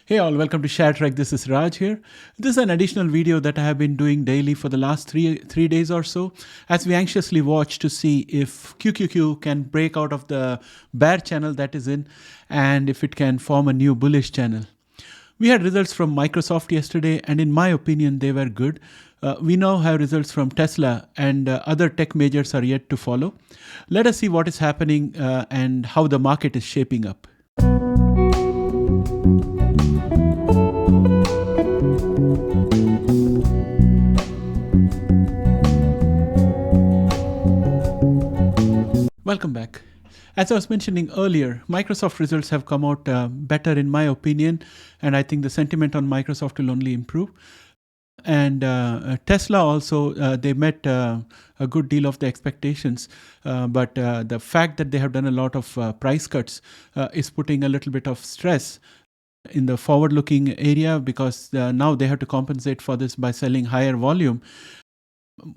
Hey all, welcome to ShareTreck. This is Raj here. This is an additional video that I have been doing daily for the last three days or so, as we anxiously watch to see if QQQ can break out of the bear channel that is in, and if it can form a new bullish channel. We had results from Microsoft yesterday, and in my opinion, they were good. We now have results from Tesla, and other tech majors are yet to follow. Let us see what is happening and how the market is shaping up. Welcome back. As I was mentioning earlier, Microsoft results have come out better in my opinion, and I think the sentiment on Microsoft will only improve. And Tesla also, they met a good deal of the expectations, but the fact that they have done a lot of price cuts is putting a little bit of stress in the forward-looking area, because now they have to compensate for this by selling higher volume.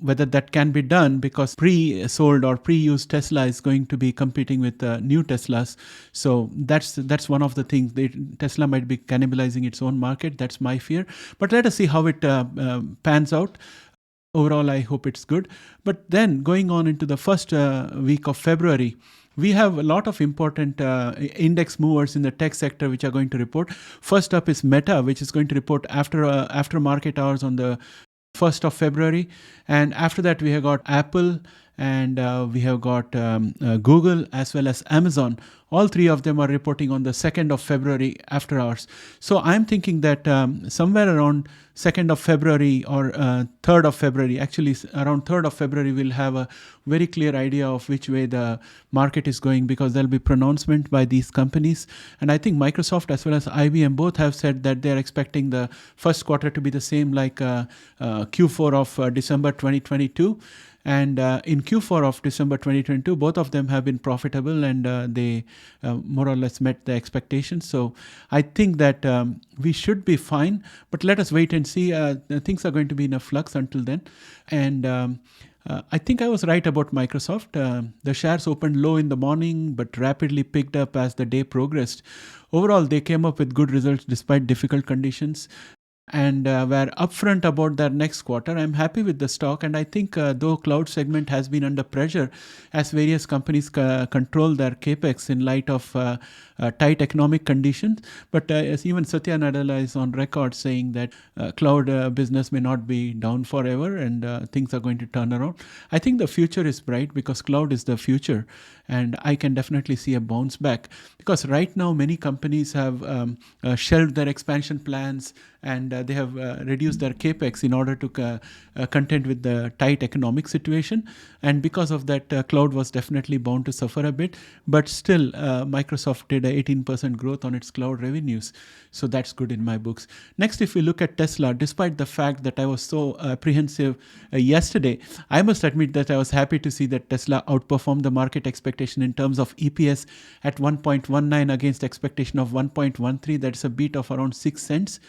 Whether that can be done, because pre-sold or pre-used Tesla is going to be competing with new Teslas. So that's one of the things. Tesla might be cannibalizing its own market. That's my fear. But let us see how it pans out. Overall, I hope it's good. But then going on into the first week of February, we have a lot of important index movers in the tech sector which are going to report. First up is Meta, which is going to report after market hours on the 1st of February, and after that we have got Apple, and we have got Google as well as Amazon. All three of them are reporting on the 2nd of February after hours. So I'm thinking that somewhere around 2nd of February or 3rd of February, actually around 3rd of February, we'll have a very clear idea of which way the market is going, because there'll be pronouncement by these companies. And I think Microsoft as well as IBM both have said that they're expecting the first quarter to be the same like Q4 of December 2022. And in Q4 of December 2022, both of them have been profitable, and they more or less met the expectations. So I think that we should be fine, but let us wait and see. Things are going to be in a flux until then. And I think I was right about Microsoft. The shares opened low in the morning, but rapidly picked up as the day progressed. Overall, they came up with good results despite difficult conditions, and were upfront about their next quarter. I'm happy with the stock, and I think though cloud segment has been under pressure as various companies control their capex in light of tight economic conditions, but as even Satya Nadella is on record saying that cloud business may not be down forever, and things are going to turn around. I think the future is bright because cloud is the future, and I can definitely see a bounce back, because right now many companies have shelved their expansion plans, and they have reduced their capex in order to contend with the tight economic situation. And because of that, cloud was definitely bound to suffer a bit. But still, Microsoft did 18% growth on its cloud revenues. So that's good in my books. Next, if we look at Tesla, despite the fact that I was so apprehensive yesterday, I must admit that I was happy to see that Tesla outperformed the market expectation in terms of EPS at 1.19 against expectation of 1.13. That's a beat of around 6 cents.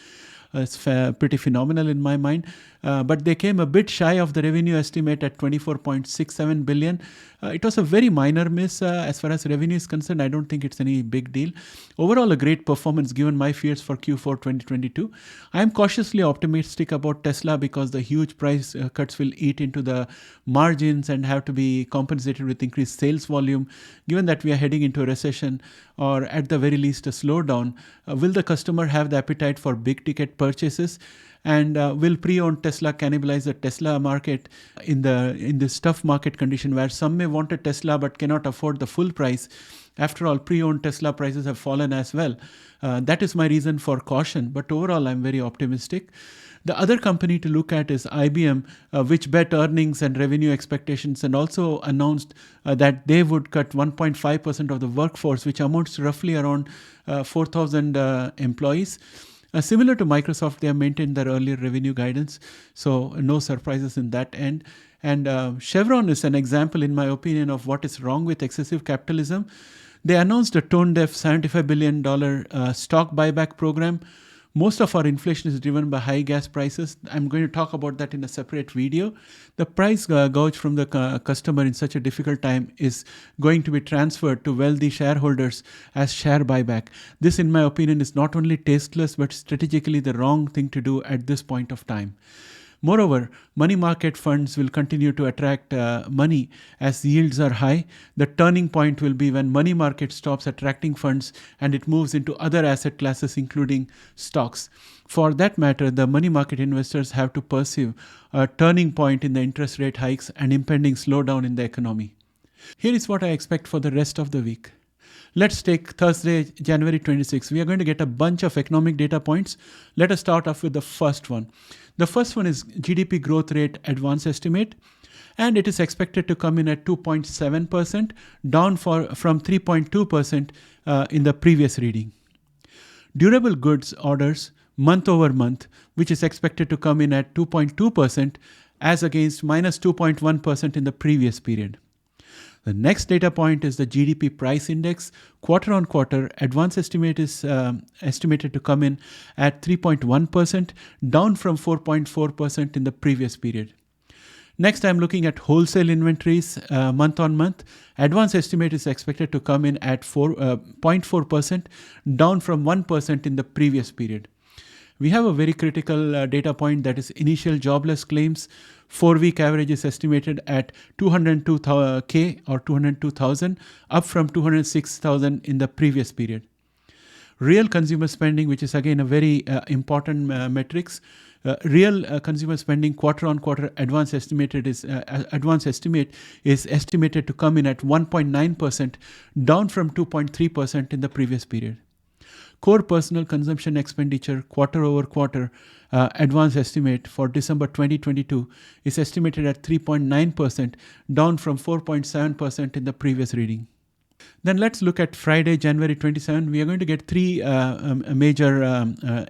It's pretty phenomenal in my mind. But they came a bit shy of the revenue estimate at 24.67 billion. It was a very minor miss as far as revenue is concerned. I don't think it's any big deal. Overall, a great performance given my fears for Q4 2022. I am cautiously optimistic about Tesla because the huge price cuts will eat into the margins and have to be compensated with increased sales volume. Given that we are heading into a recession, or at the very least a slowdown, will the customer have the appetite for big ticket purchases? And will pre-owned Tesla cannibalize the Tesla market in this tough market condition where some may want a Tesla but cannot afford the full price? After all, pre-owned Tesla prices have fallen as well. That is my reason for caution. But overall, I'm very optimistic. The other company to look at is IBM, which bet earnings and revenue expectations, and also announced that they would cut 1.5% of the workforce, which amounts to roughly around 4,000 employees. Similar to Microsoft, they have maintained their earlier revenue guidance, so no surprises in that end. And Chevron is an example, in my opinion, of what is wrong with excessive capitalism. They announced a tone-deaf $75 billion stock buyback program, Most of our inflation is driven by high gas prices. I'm going to talk about that in a separate video. The price gouge from the customer in such a difficult time is going to be transferred to wealthy shareholders as share buyback. This, in my opinion, is not only tasteless but strategically the wrong thing to do at this point of time. Moreover, money market funds will continue to attract money as yields are high. The turning point will be when money market stops attracting funds and it moves into other asset classes, including stocks. For that matter, the money market investors have to perceive a turning point in the interest rate hikes and impending slowdown in the economy. Here is what I expect for the rest of the week. Let's take Thursday, January 26. We are going to get a bunch of economic data points. Let us start off with the first one. The first one is GDP growth rate advance estimate, and it is expected to come in at 2.7%, down from 3.2% in the previous reading. Durable goods orders month over month, which is expected to come in at 2.2% as against minus 2.1% in the previous period. The next data point is the GDP price index. Quarter on quarter, advance estimate is estimated to come in at 3.1%, down from 4.4% in the previous period. Next, I'm looking at wholesale inventories month on month. Advance estimate is expected to come in at 0.4%, down from 1% in the previous period. We have a very critical data point, that is initial jobless claims. 4-week average is estimated at 202K or 202,000, up from 206,000 in the previous period. Real consumer spending, which is again a very important metrics. Real consumer spending quarter on quarter advance estimate is estimated to come in at 1.9%, down from 2.3% in the previous period. Core personal consumption expenditure quarter over quarter advance estimate for December 2022 is estimated at 3.9%, down from 4.7% in the previous reading. Then let's look at Friday, January 27. We are going to get three major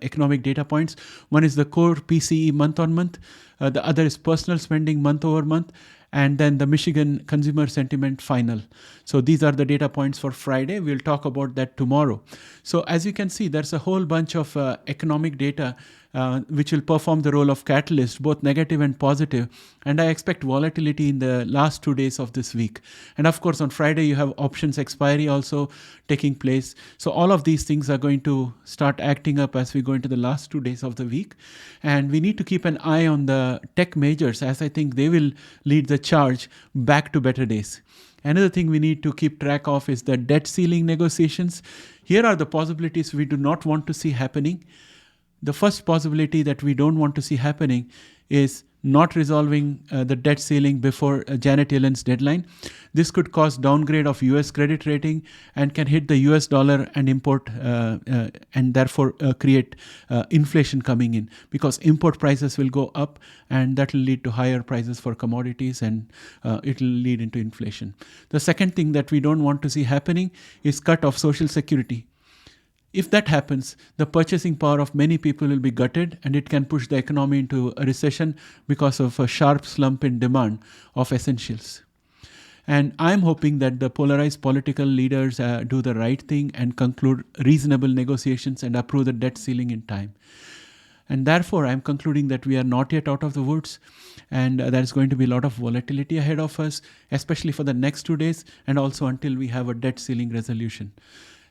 economic data points. One is the core PCE month on month. The other is personal spending month over month. And then the Michigan consumer sentiment final. So these are the data points for Friday. We'll talk about that tomorrow. So as you can see, there's a whole bunch of economic data which will perform the role of catalyst, both negative and positive. And I expect volatility in the last 2 days of this week. And of course, on Friday, you have options expiry also taking place. So all of these things are going to start acting up as we go into the last 2 days of the week. And we need to keep an eye on the tech majors, as I think they will lead the charge back to better days. Another thing we need to keep track of is the debt ceiling negotiations. Here are the possibilities we do not want to see happening. The first possibility that we don't want to see happening is not resolving the debt ceiling before Janet Yellen's deadline. This could cause downgrade of US credit rating and can hit the US dollar and import and therefore create inflation coming in, because import prices will go up and that will lead to higher prices for commodities and it will lead into inflation. The second thing that we don't want to see happening is cut of Social Security. If that happens, the purchasing power of many people will be gutted and it can push the economy into a recession because of a sharp slump in demand of essentials. And I'm hoping that the polarized political leaders do the right thing and conclude reasonable negotiations and approve the debt ceiling in time. And therefore, I'm concluding that we are not yet out of the woods and there's going to be a lot of volatility ahead of us, especially for the next 2 days and also until we have a debt ceiling resolution.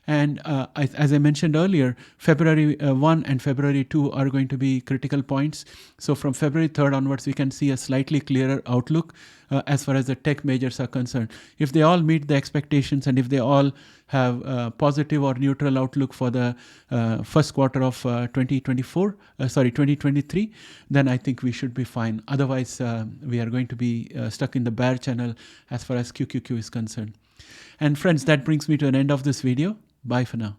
And as I mentioned earlier, February 1 and February 2 are going to be critical points. So from February 3rd onwards, we can see a slightly clearer outlook as far as the tech majors are concerned. If they all meet the expectations and if they all have a positive or neutral outlook for the first quarter of 2023, then I think we should be fine. Otherwise, we are going to be stuck in the bear channel as far as QQQ is concerned. And friends, that brings me to an end of this video. Bye for now.